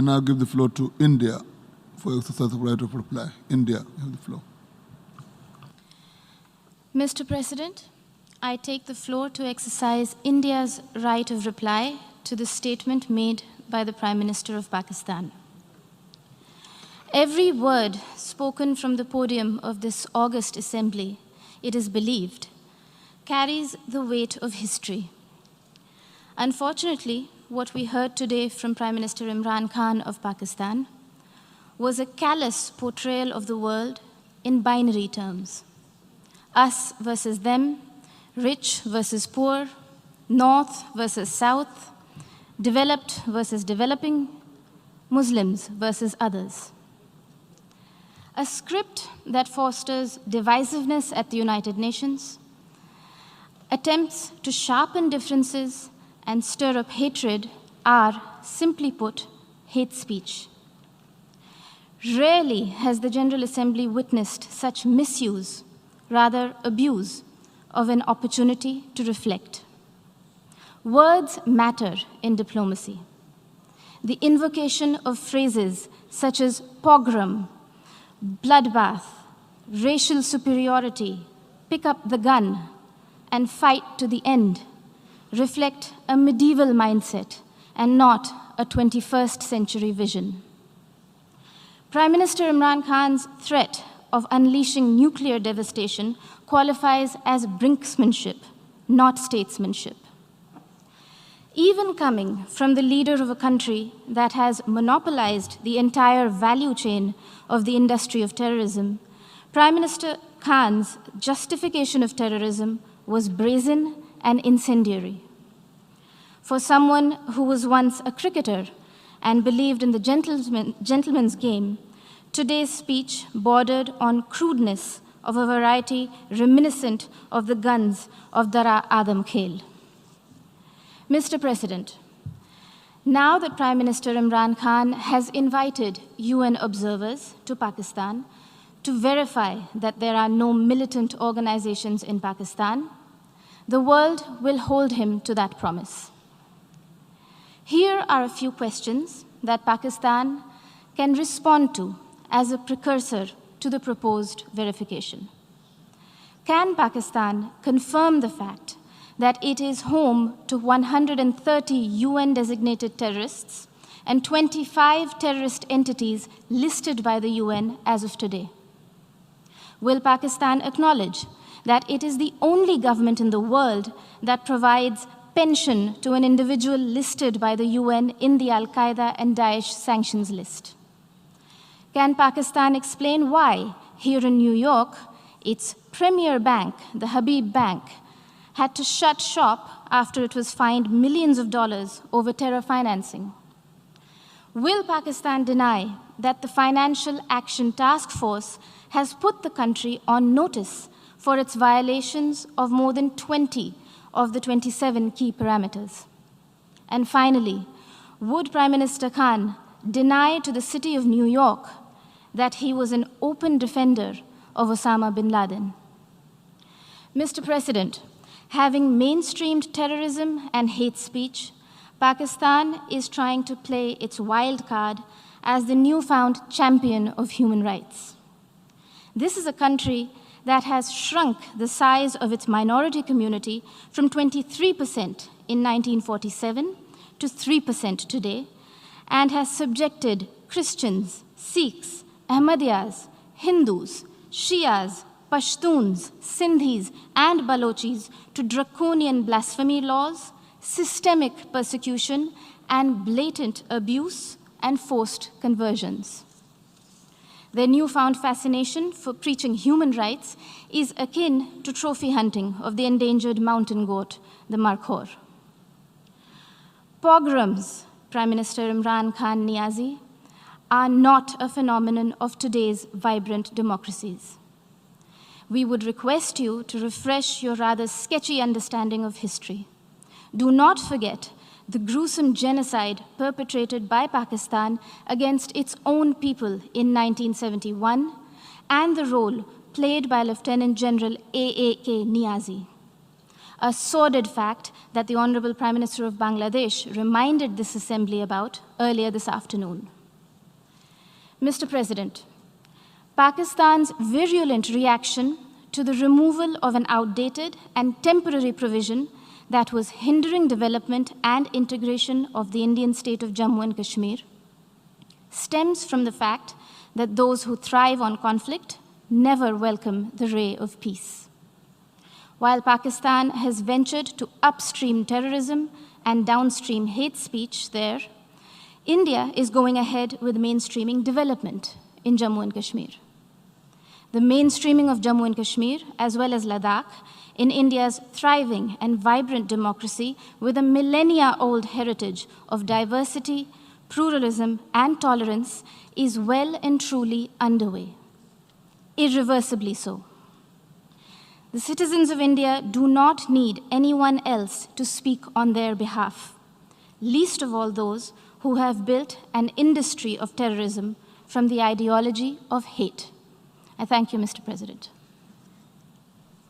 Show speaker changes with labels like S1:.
S1: I now give the floor to India for exercise of right of reply. India, you have the floor.
S2: Mr. President, I take the floor to exercise India's right of reply to the statement made by the Prime Minister of Pakistan. Every word spoken from the podium of this august assembly, it is believed, carries the weight of history. Unfortunately, what we heard today from Prime Minister Imran Khan of Pakistan was a callous portrayal of the world in binary terms. Us versus them, rich versus poor, north versus south, developed versus developing, Muslims versus others. A script that fosters divisiveness at the United Nations, attempts to sharpen differences and stir up hatred are, simply put, hate speech. Rarely has the General Assembly witnessed such misuse, rather abuse, of an opportunity to reflect. Words matter in diplomacy. The invocation of phrases such as pogrom, bloodbath, racial superiority, pick up the gun, and fight to the end reflect a medieval mindset and not a 21st century vision. Prime Minister Imran Khan's threat of unleashing nuclear devastation qualifies as brinksmanship, not statesmanship. Even coming from the leader of a country that has monopolized the entire value chain of the industry of terrorism, Prime Minister Khan's justification of terrorism was brazen and incendiary. For someone who was once a cricketer and believed in the gentleman's game, today's speech bordered on crudeness of a variety reminiscent of the guns of Dara Adam Khel. Mr. President, now that Prime Minister Imran Khan has invited UN observers to Pakistan to verify that there are no militant organizations in Pakistan, the world will hold him to that promise. Here are a few questions that Pakistan can respond to as a precursor to the proposed verification. Can Pakistan confirm the fact that it is home to 130 UN-designated terrorists and 25 terrorist entities listed by the UN as of today? Will Pakistan acknowledge that it is the only government in the world that provides pension to an individual listed by the UN in the Al-Qaeda and Daesh sanctions list? Can Pakistan explain why, here in New York, its premier bank, the Habib Bank, had to shut shop after it was fined millions of dollars over terror financing? Will Pakistan deny that the Financial Action Task Force has put the country on notice for its violations of more than 20 of the 27 key parameters? And finally, would Prime Minister Khan deny to the city of New York that he was an open defender of Osama bin Laden? Mr. President, having mainstreamed terrorism and hate speech, Pakistan is trying to play its wild card as the newfound champion of human rights. This is a country that has shrunk the size of its minority community from 23% in 1947 to 3% today, and has subjected Christians, Sikhs, Ahmadiyas, Hindus, Shias, Pashtuns, Sindhis, and Balochis to draconian blasphemy laws, systemic persecution, and blatant abuse and forced conversions. Their newfound fascination for preaching human rights is akin to trophy hunting of the endangered mountain goat, the markhor. Pogroms, Prime Minister Imran Khan Niazi, are not a phenomenon of today's vibrant democracies. We would request you to refresh your rather sketchy understanding of history. Do not forget the gruesome genocide perpetrated by Pakistan against its own people in 1971 and the role played by Lieutenant General A.A.K. Niazi. a sordid fact that the Honorable Prime Minister of Bangladesh reminded this assembly about earlier this afternoon. Mr. President, Pakistan's virulent reaction to the removal of an outdated and temporary provision that was hindering development and integration of the Indian state of Jammu and Kashmir stems from the fact that those who thrive on conflict never welcome the ray of peace. While Pakistan has ventured to upstream terrorism and downstream hate speech there, India is going ahead with mainstreaming development in Jammu and Kashmir. The mainstreaming of Jammu and Kashmir, as well as Ladakh, in India's thriving and vibrant democracy with a millennia-old heritage of diversity, pluralism, and tolerance is well and truly underway, irreversibly so. The citizens of India do not need anyone else to speak on their behalf, least of all those who have built an industry of terrorism from the ideology of hate. I thank you, Mr. President.